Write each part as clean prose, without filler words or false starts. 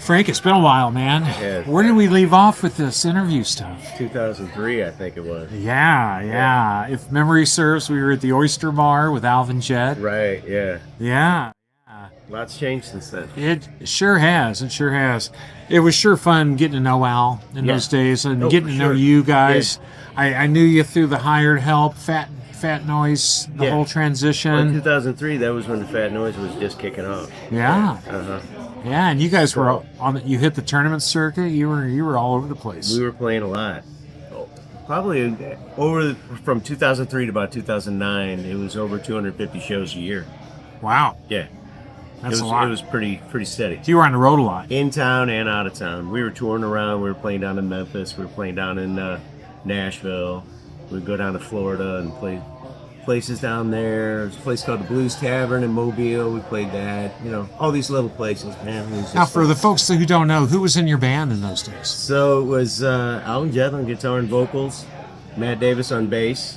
Frank, it's been a while, man. Yeah. Where did we leave off with this interview stuff? 2003, I think it was. Yeah. If memory serves, we were at the Oyster Bar with Alvin Jett. Right, yeah. Yeah. Lots changed since then. It sure has. It was sure fun getting to know Al in those days and getting to know you guys. Yeah. I knew you through the hired help, Phat Noiz, the whole transition. Well, in 2003, that was when the Phat Noiz was just kicking off. Yeah. Uh-huh. Yeah, and you guys were you hit the tournament circuit. You were all over the place. We were playing a lot. Probably from 2003 to about 2009, it was over 250 shows a year. Wow. Yeah. That's a lot. It was pretty steady. So you were on the road a lot. In town and out of town. We were touring around. We were playing down in Memphis. We were playing down in Nashville. We'd go down to Florida and play places down there. There's a place called the Blues Tavern in Mobile. We played that. You know, all these little places, man. Now, for the folks who don't know, who was in your band in those days? So it was Alvin Jett on guitar and vocals, Matt Davis on bass,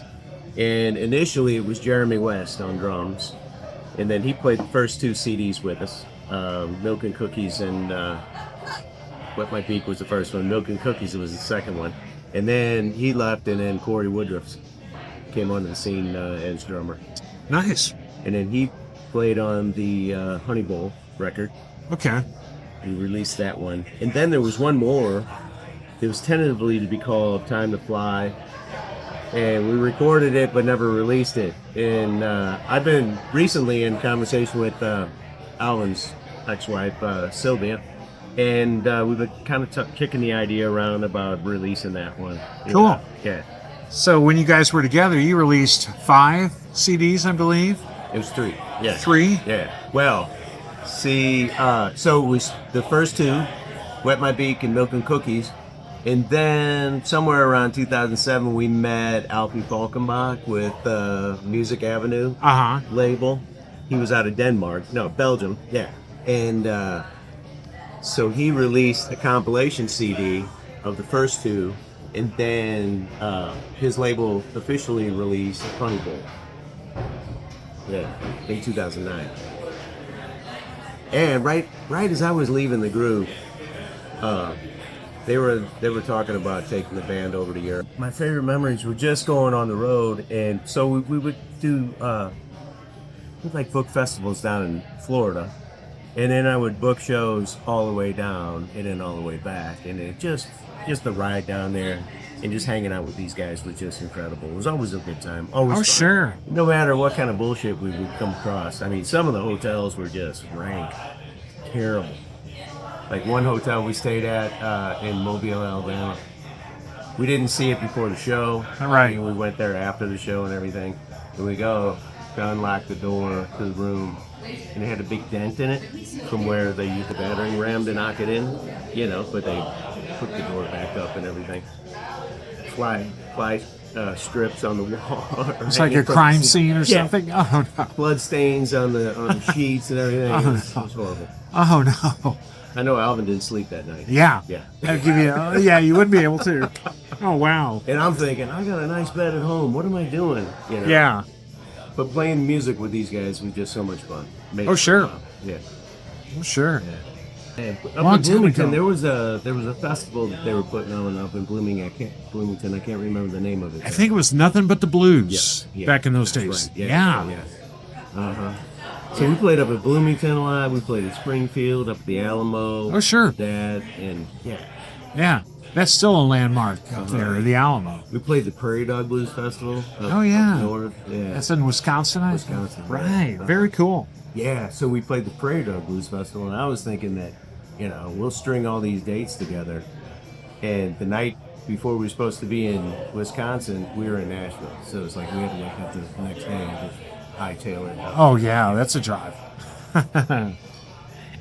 and initially it was Jeremy West on drums. And then he played the first two CDs with us, Milk and Cookies and Wet My Beak was the first one. Milk and Cookies was the second one. And then he left, and then Corey Woodruff came onto the scene as drummer. Nice. And then he played on the Honey Bowl record. Okay. We released that one. And then there was one more. It was tentatively to be called Time to Fly. And we recorded it but never released it. And I've been recently in conversation with Alvin's ex-wife, Sylvia. And we've been kind of kicking the idea around about releasing that one. Cool. Yeah. So when you guys were together, you released 5 CDs, I believe? It was 3. Yeah. 3? Yeah. Well, see, so it was the first 2, Wet My Beak and Milk and Cookies. And then somewhere around 2007, we met Alfie Falkenbach with Music Avenue label. He was out of Belgium. Yeah. And so he released a compilation CD of the first 2. And then his label officially released Honey Bowl. Yeah, in 2009. And right as I was leaving the Groove, they were talking about taking the band over to Europe. My favorite memories were just going on the road, and so we would do like book festivals down in Florida, and then I would book shows all the way down and then all the way back, and it just the ride down there and just hanging out with these guys was just incredible. It was always a good time. Always fun. Sure. No matter what kind of bullshit we would come across. I mean, some of the hotels were just rank, terrible. Like one hotel we stayed at in Mobile, Alabama. We didn't see it before the show. Right. We went there after the show and everything. And we go to unlock the door to the room, and it had a big dent in it from where they used the battering ram to knock it in, but they put the door back up and everything. Fly strips on the wall. It's like a crime scene or something? Oh, no. Blood stains on the sheets and everything. It was horrible. Oh, no. I know Alvin didn't sleep that night. Yeah. Yeah. That'd give you, you wouldn't be able to. Oh, wow. And I'm thinking, I got a nice bed at home. What am I doing? Yeah. But playing music with these guys was just so much fun. Oh, sure. Fun. Yeah. Oh, sure. Yeah. Up Long in time Bloomington, ago. there was a festival that they were putting on up in Bloomington. I can't remember the name of it. I think it was Nothing But the Blues back in those days. Right. Yeah. Uh-huh. So we played up at Bloomington a lot. We played at Springfield, up at the Alamo. Oh, sure. That and Yeah. That's still a landmark up there, the Alamo. We played the Prairie Dog Blues Festival. Up north. Yeah. That's in Wisconsin, I think. Wisconsin. Right. Very cool. Yeah. So we played the Prairie Dog Blues Festival, and I was thinking that, we'll string all these dates together. And the night before we were supposed to be in Wisconsin, we were in Nashville. So it's like we had to wake up the next day and just hightail it. Oh, yeah. That's a drive.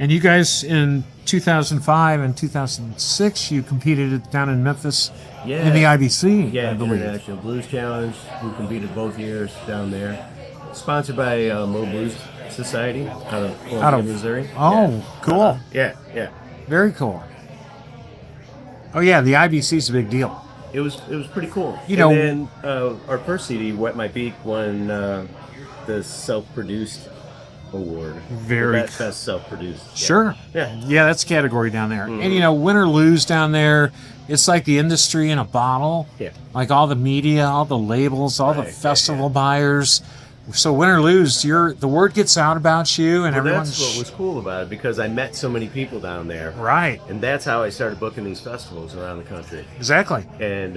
And you guys, in 2005 and 2006, you competed down in Memphis in the IBC, Yeah, I believe. International Blues Challenge. We competed both years down there. Sponsored by Mo Blues Society out of Columbia, Missouri. Oh, cool. Yeah. Very cool. Oh, yeah, the IBC is a big deal. It was pretty cool. And then our first CD, Wet My Beak, won the self-produced award. Very best self-produced. Sure. Yeah, that's a category down there. And you know, win or lose down there, it's like the industry in a bottle. Yeah. Like all the media, all the labels, all the festival buyers. So win or lose, the word gets out about you, and everyone's. That's what was cool about it, because I met so many people down there. Right. And that's how I started booking these festivals around the country. Exactly. And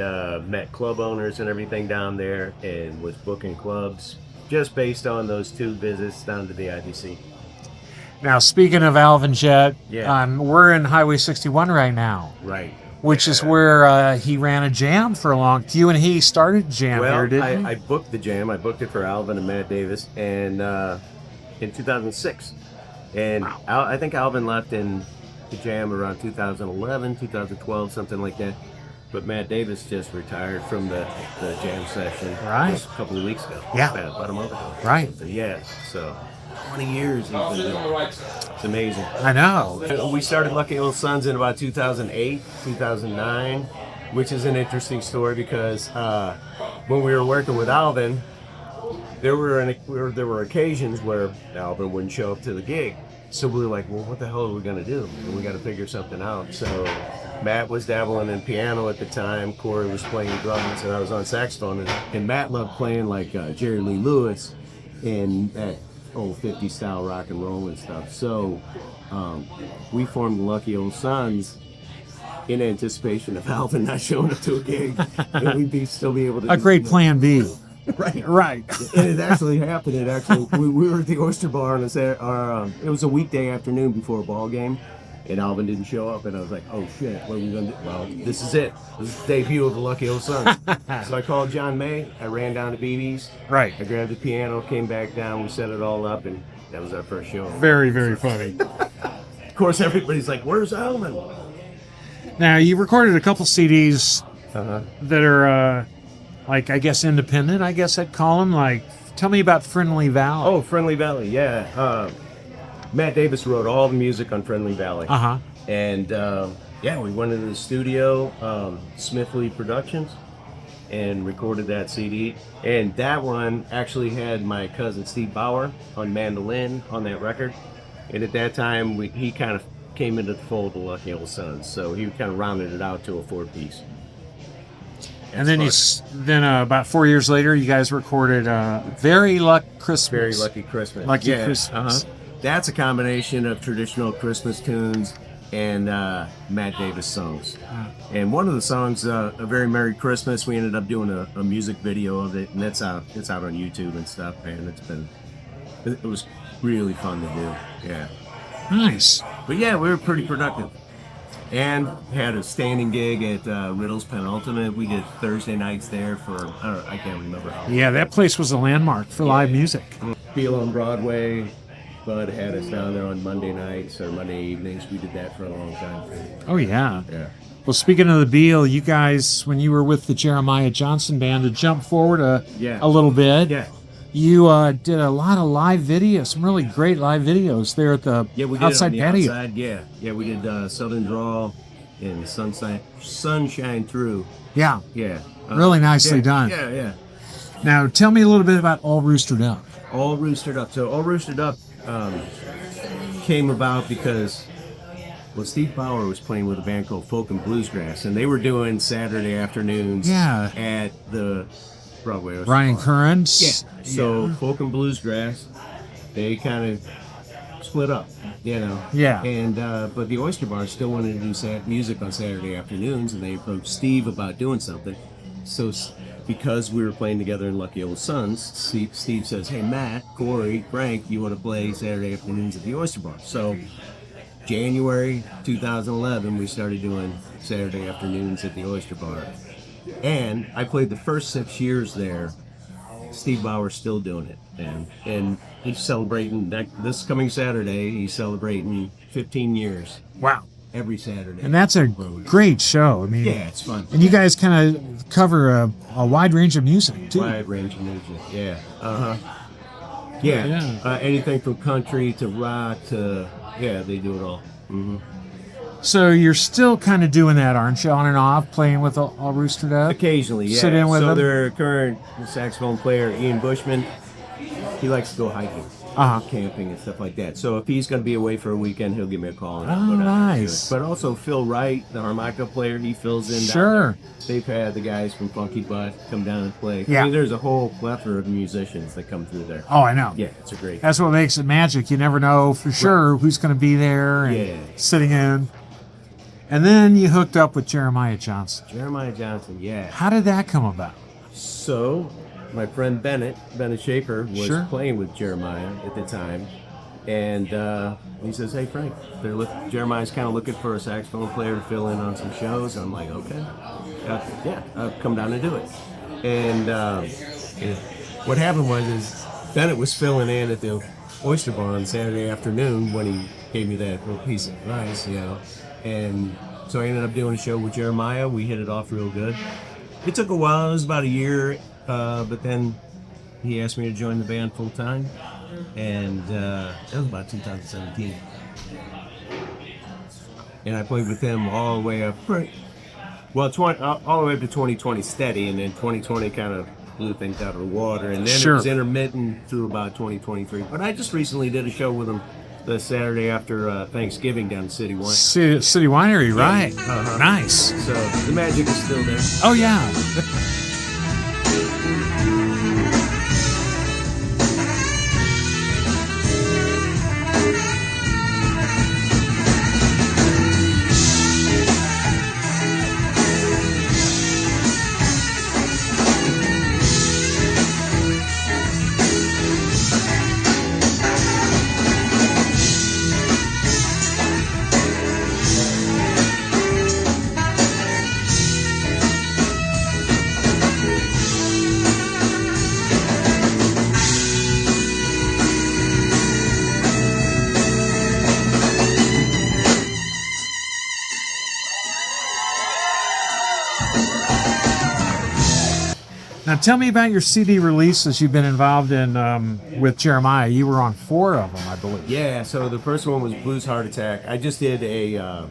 met club owners and everything down there, and was booking clubs just based on those 2 visits down to the IDC. Now, speaking of Alvin Jett, Yeah. we're in Highway 61 right now. Right. Which is where he ran a jam for a long. You and he started jam here, didn't you? I booked the jam. I booked it for Alvin and Matt Davis, and in 2006. And I think Alvin left in the jam around 2011, 2012, something like that. But Matt Davis just retired from the jam session just a couple of weeks ago. Yeah. About a month ago. Right. Yeah. So 20 years he's been doing it. It's amazing. I know. We started Lucky Old Sons in about 2008, 2009, which is an interesting story because when we were working with Alvin, there were occasions where Alvin wouldn't show up to the gig. So we were like, well, what the hell are we going to do? And we got to figure something out. So Matt was dabbling in piano at the time. Corey was playing drums, and I was on saxophone. And Matt loved playing like Jerry Lee Lewis and that old 50s style rock and roll and stuff. So we formed the Lucky Old Sons in anticipation of Alvin not showing up to a gig, and we'd still be able to. A great plan B. Right. And it actually happened. We were at the Oyster Bar on it was a weekday afternoon before a ball game, and Alvin didn't show up, and I was like, oh shit, what are we gonna do? Well, this is it. This is the debut of the Lucky Old Sons. So I called John May. I ran down to BB's. Right. I grabbed the piano, came back down, we set it all up, and that was our first show. Very, very funny. Of course, everybody's like, where's Alvin? Now, you recorded a couple CDs that are, like, I guess, independent, I guess I'd call them. Like, tell me about Friendly Valley. Oh, Friendly Valley, yeah. Matt Davis wrote all the music on Friendly Valley. And, we went into the studio, Smithley Productions, and recorded that CD. And that one actually had my cousin Steve Bauer on mandolin on that record. And at that time, he kind of came into the fold of Lucky Old Sons. So he kind of rounded it out to a 4-piece. And then about 4 years later, you guys recorded Very Lucky Christmas. Very Lucky Christmas. Lucky Christmas. That's a combination of traditional Christmas tunes and Matt Davis songs. And one of the songs, A Very Merry Christmas, we ended up doing a music video of it, and it's out on YouTube and stuff, and it was really fun to do. Yeah. Nice. But yeah, we were pretty productive. And had a standing gig at Riddle's Penultimate. We did Thursday nights there I can't remember how long. Yeah, that place was a landmark for live music. Feel on Broadway. Bud had us down there on Monday nights or Monday evenings. We did that for a long time. Oh, yeah. Yeah. Well, speaking of the Beal, you guys, when you were with the Jeremiah Johnson Band, to jump forward a little bit, you did a lot of live videos, some really great live videos there at the outside patio. Yeah, we did Southern Drawl and Sunshine Through. Yeah. Yeah. Really nicely done. Yeah. Now, tell me a little bit about All Roostered Up. All Roostered Up. So All Roostered Up came about because Steve Bauer was playing with a band called Folk and Bluesgrass, and they were doing Saturday afternoons at the Broadway. Ryan Currens. Yeah. So Folk and Bluesgrass, they kind of split up, Yeah. And but the Oyster Bar still wanted to do music on Saturday afternoons, and they approached Steve about doing something. So because we were playing together in Lucky Old Sons, Steve says, hey, Matt, Corey, Frank, you want to play Saturday afternoons at the Oyster Bar? So January 2011, we started doing Saturday afternoons at the Oyster Bar. And I played the first 6 years there. Steve Bauer's still doing it. And he's celebrating, this coming Saturday, he's celebrating 15 years. Wow. Every Saturday. And that's a great show. I mean, yeah, it's fun. And you guys kind of cover a wide range of music, too. Wide range of music, yeah. Yeah. Anything from country to rock to, they do it all. Mm-hmm. So you're still kind of doing that, aren't you, on and off, playing with All Roostered Up? Occasionally, yeah. Sit in with them? Their current saxophone player, Ian Bushman, he likes to go hiking. camping and stuff like that. So if he's going to be away for a weekend, he'll give me a call. And Oh, I'll go down and do nice. it. But also Phil Wright, the harmonica player, he fills in. Sure. They've had the guys from Funky Butt come down and play. Yeah. I mean, there's a whole plethora of musicians that come through there. Oh, I know. Yeah, it's a great. That's what makes it magic. You never know for sure who's going to be there and sitting in. And then you hooked up with Jeremiah Johnson. Jeremiah Johnson, yeah. How did that come about? So, my friend Bennett Schaefer, was playing with Jeremiah at the time. And he says, hey, Frank, Jeremiah's kind of looking for a saxophone player to fill in on some shows. I'm like, okay. I'll come down and do it. And what happened was Bennett was filling in at the Oyster Bar on Saturday afternoon when he gave me that little piece of advice, And so I ended up doing a show with Jeremiah. We hit it off real good. It took a while. It was about a year. But then he asked me to join the band full time. And that was about 2017. And I played with him all the way up. Well, all the way up to 2020 steady. And then 2020 kind of blew things out of the water. And then it was intermittent through about 2023. But I just recently did a show with him the Saturday after Thanksgiving down at City Winery. City Winery, right. Nice. So the magic is still there. Oh, yeah. Now tell me about your CD releases you've been involved in with Jeremiah. You were on 4 of them, I believe. Yeah, so the first one was Blues Heart Attack. I just did a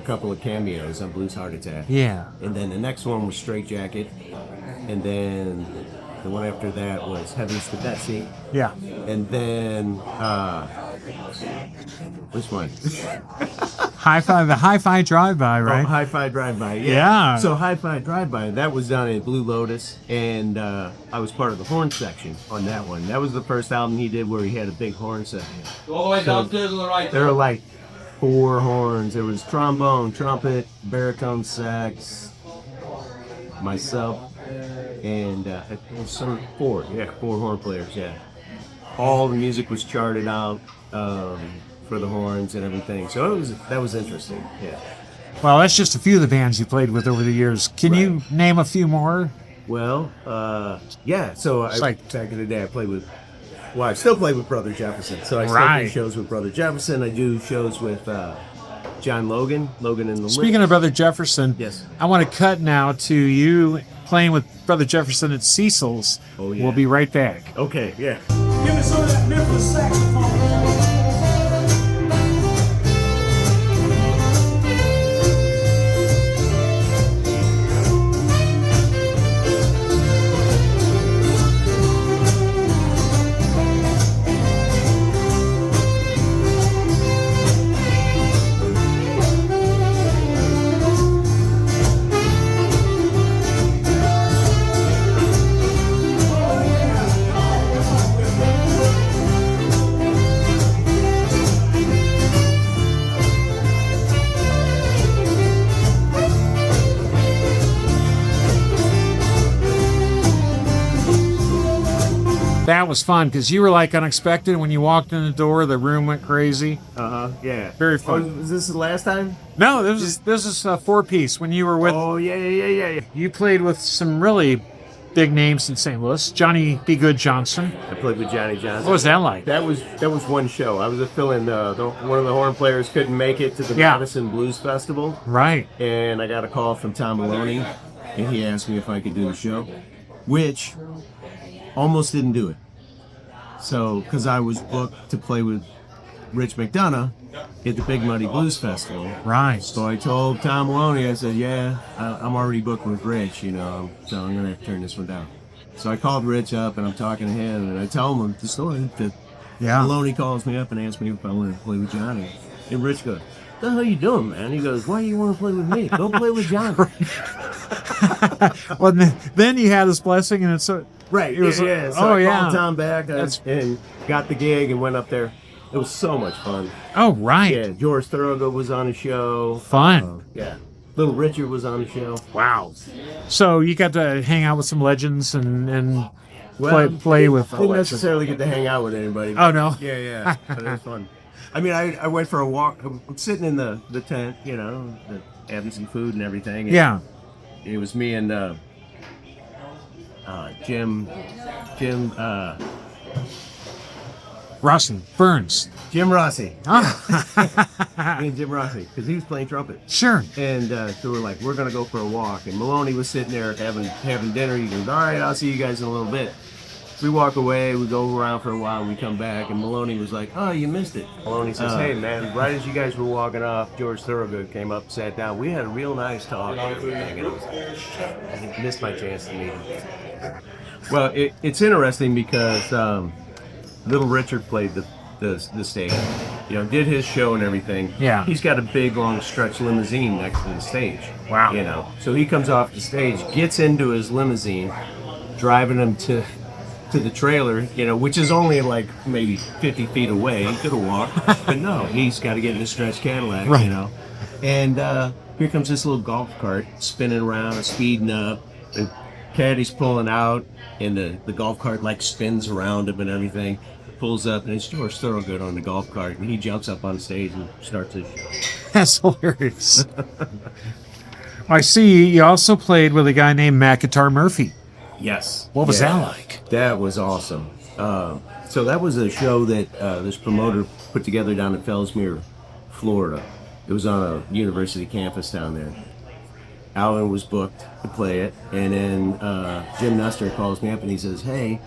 couple of cameos on Blues Heart Attack. Yeah. And then the next one was Straight Jacket. And then the one after that was Heavens to Betsy. Yeah. And then, which one? The Hi-Fi Drive-By, right? Oh, Hi-Fi Drive-By, Yeah. So Hi-Fi Drive-By, that was done at Blue Lotus, and I was part of the horn section on that one. That was the first album he did where he had a big horn section. All the way downstairs on the right. There were like 4 horns. There was trombone, trumpet, baritone sax, myself, and some 4 horn players, All the music was charted out for the horns and everything. So that was interesting, Well, that's just a few of the bands you played with over the years. Can you name a few more? Well, so back in the day I played with, I still play with Brother Jefferson. So I still do shows with Brother Jefferson. I do shows with John Logan and the Speaking of Brother Jefferson, yes, I want to cut now to you playing with Brother Jefferson at Cecil's. Oh, yeah. We'll be right back. Okay, yeah. Give me some of that Memphis saxophone. That was fun because you were like unexpected. When you walked in the door, the room went crazy. Yeah. Very fun. Oh, was this the last time? No, this is a 4-piece. When you were with, Oh, yeah. you played with some really big names in St. Louis. Johnny B. Good Johnson. I played with Johnny Johnson. What was that like? That was one show. I was a fill-in. One of the horn players couldn't make it to the Madison Blues Festival. Right. And I got a call from Tom Maloney, and he asked me if I could do the show, which almost didn't do it. So, because I was booked to play with Rich McDonough at the Big Muddy Blues Festival. Right. So I told Tom Maloney, I said, I'm already booked with Rich, so I'm going to have to turn this one down. So I called Rich up, and I'm talking to him, and I tell him the story that Yeah. Maloney calls me up and asks me if I want to play with Johnny. And Rich goes, "What the hell are you doing, man?" He goes, "Why do you want to play with me? Go play with Johnny." Well, then you had his blessing, and it's Right. It was. Yeah. So Oh I yeah. called Tom back and got the gig and went up there. It was so much fun. Oh right. Yeah. George Thorogood was on the show. Fun. Yeah. Little Richard was on the show. Wow. So you got to hang out with some legends and Well, play with. Didn't necessarily get to hang out with anybody. Oh no. Yeah. But it was fun. I mean, I went for a walk. I'm sitting in the tent, you know, having some food and everything. And Yeah. It was me and Jim Burns. Jim Rossi. Ah. Me and Jim Rossi, because he was playing trumpet. Sure. And so we're like, we're gonna go for a walk. And Maloney was sitting there having dinner. He goes, "All right, I'll see you guys in a little bit." We walk away, we go around for a while, and we come back, and Maloney was like, "Oh, you missed it." Maloney says, "Hey, man, right as you guys were walking off, George Thorogood came up, sat down. We had a real nice talk and everything, and I missed my chance to meet him." Well, it's interesting because Little Richard played the stage, you know, did his show and everything. Yeah. He's got a big, long stretch limousine next to the stage. Wow. You know, so he comes off the stage, gets into his limousine, driving him to the trailer, you know, which is only like maybe 50 feet away. He could have walked, but no, he's got to get in his stretch Cadillac, Right. you know. And here comes this little golf cart spinning around, speeding up, and Caddy's pulling out, and the golf cart like spins around him and everything. Pulls up, and it's George Thorogood on the golf cart, and he jumps up on stage and starts his show. That's hilarious. I see you also played with a guy named Matt Guitar Murphy. Yes. What was that like? That was awesome. So that was a show that this promoter put together down in Fellsmere, Florida. It was on a university campus down there. Alvin was booked to play it, and then Jim Nestor calls me up and he says, "Hey,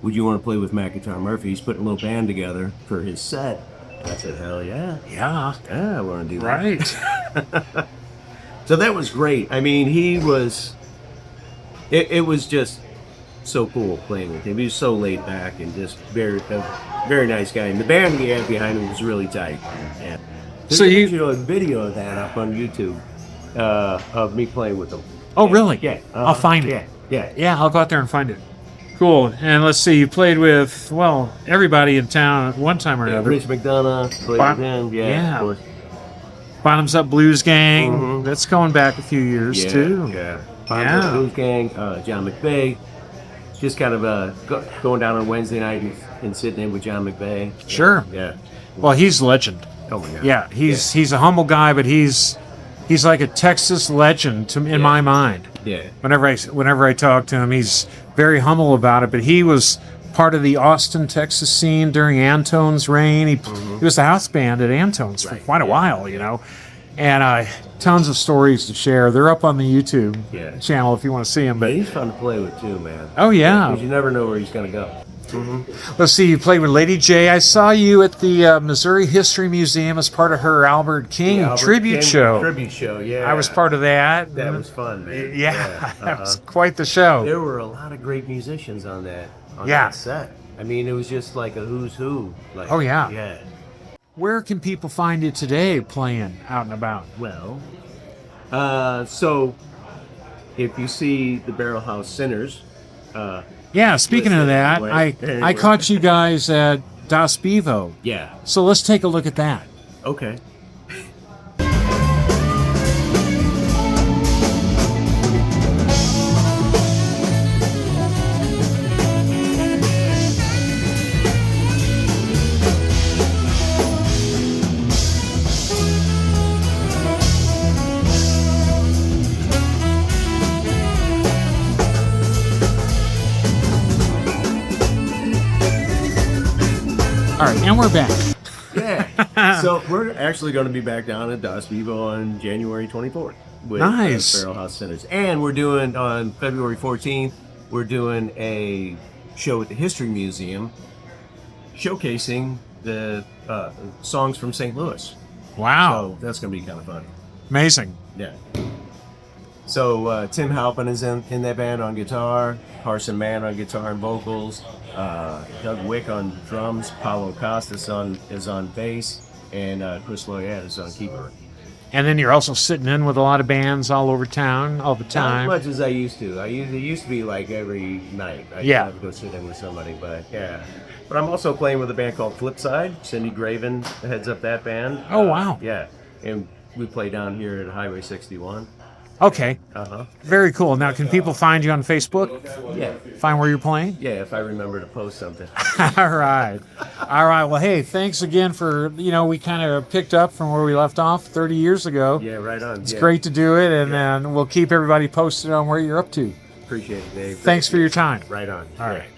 would you want to play with Matt Guitar Murphy? He's putting a little band together for his set." I said, "Hell yeah. Yeah. Yeah, I want to do that." Right. So that was great. I mean, he was... It was just so cool playing with him. He was so laid back and just a very nice guy. And the band he had behind him was really tight. Yeah. There's So you- actually a video of that up on YouTube of me playing with him. Oh, really? Yeah. I'll find it. Yeah. Yeah, I'll go out there and find it. Cool. And let's see, you played with, well, everybody in town at one time or another. Rich McDonough played with him. Yeah. Of course. Bottoms Up Blues Gang. Mhm. That's going back a few years, too. Yeah. Yeah. Blues Gang, John McVeigh. Just kind of going down on Wednesday night and sitting in with John McVeigh. Sure. Yeah. Well, he's a legend. Oh my God. Yeah, he's a humble guy, but he's like a Texas legend in my mind. Yeah. Whenever I talk to him, he's very humble about it. But he was part of the Austin, Texas scene during Antone's reign. He was the house band at Antone's for quite a while, you know. And tons of stories to share. They're up on the YouTube channel if you want to see them. But But he's fun to play with too, man. oh yeah, Because you never know where he's gonna go. let's see. You played with Lady J. I saw you at the Missouri History Museum as part of her Albert King Albert tribute King show. Tribute show, yeah. I was part of that. That was fun, man. Yeah, that was quite the show. There were a lot of great musicians on that Yeah. that set. I mean, it was just like a who's who. Like, Oh, yeah. Yeah. Where can people find you today playing out and about? Well, so if you see the Barrel House Sinners, Yeah, speaking of that, Anyway. I caught you guys at Das Bevo. yeah. So let's take a look at that. Okay. All right, and we're back. Yeah. So we're actually going to be back down at Das Vivo on January 24th with Nice. Barrel House Sinners. And we're doing, on February 14th, we're doing a show at the History Museum showcasing the songs from St. Louis. Wow, So that's going to be kind of fun. amazing. Yeah. So Tim Halpin is in that band on guitar, Carson Mann on guitar and vocals, Doug Wick on drums, Paulo Costas is on bass, and Chris Loyette is on keyboard. And then you're also sitting in with a lot of bands all over town all the Not time. as much as I used to. It used to be like every night. I'd have to go sit in with somebody, but yeah. But I'm also playing with a band called Flipside. Cindy Graven heads up that band. Oh, wow. Yeah, and we play down here at Highway 61. Okay. Uh-huh. Very cool. Now, can people find you on Facebook? Yeah. Find where you're playing? Yeah, if I remember to post something. All right. All right. Well, hey, thanks again for, we kind of picked up from where we left off 30 years ago. Yeah, right on. It's great to do it, and then we'll keep everybody posted on where you're up to. Appreciate it, Dave. Thanks for your time. Right on. All right.